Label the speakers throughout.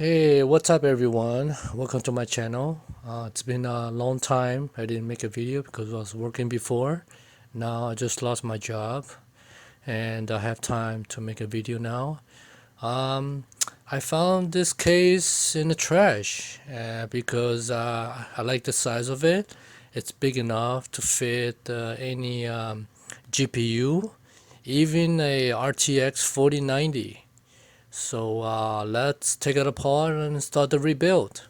Speaker 1: Hey, what's up everyone? Welcome to my channel. It's been a long time. I didn't make a video because I was working before. Now I just lost my job and I have time to make a video now. I found this case in the trash because I like the size of it. It's big enough to fit any GPU, even a RTX 4090. So let's take it apart and start the rebuild.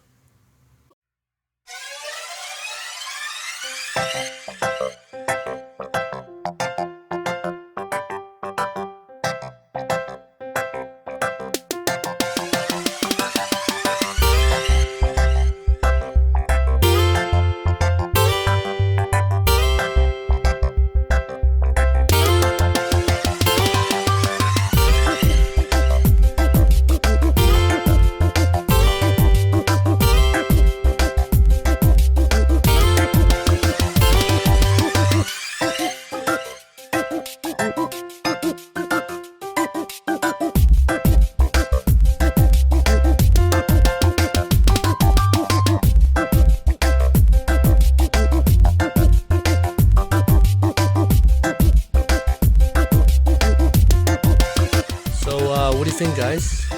Speaker 1: What do you think, guys?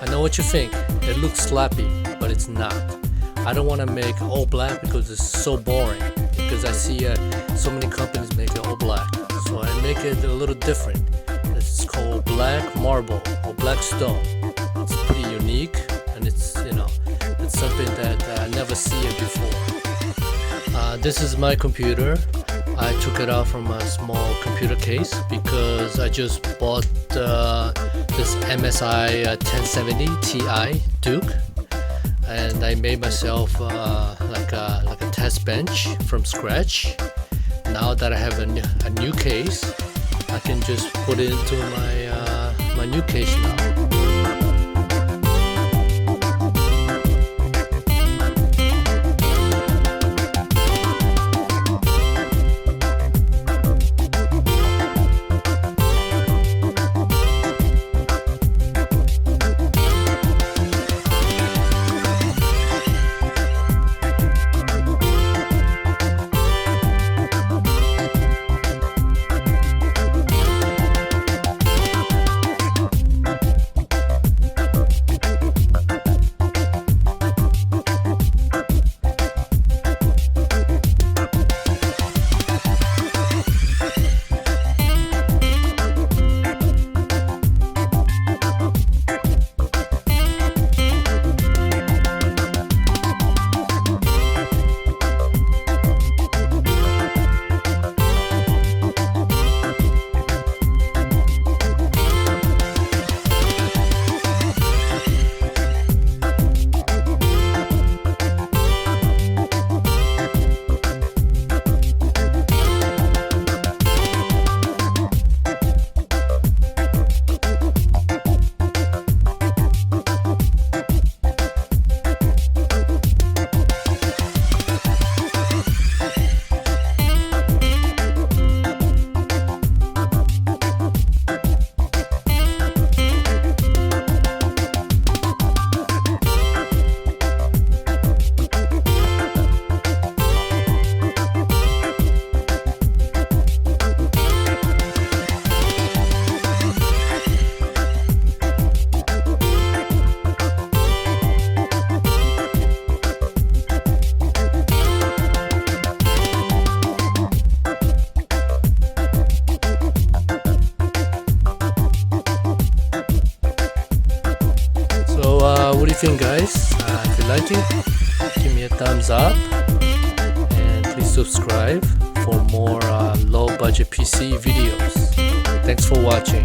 Speaker 1: I know what you think. It looks slappy, but it's not. I don't want to make all black because it's so boring. Because I see so many companies make it all black. So I make it a little different. It's called black marble or black stone. It's pretty unique, and it's it's something that I never see it before. This is my computer. I took it out from a small computer case because I just bought this MSI 1070 Ti Duke, and I made myself like a test bench from scratch. Now that I have a new case, I can just put it into my new case now. What do you think, guys? If you like it, give me a thumbs up and please subscribe for more low budget PC videos. Thanks for watching.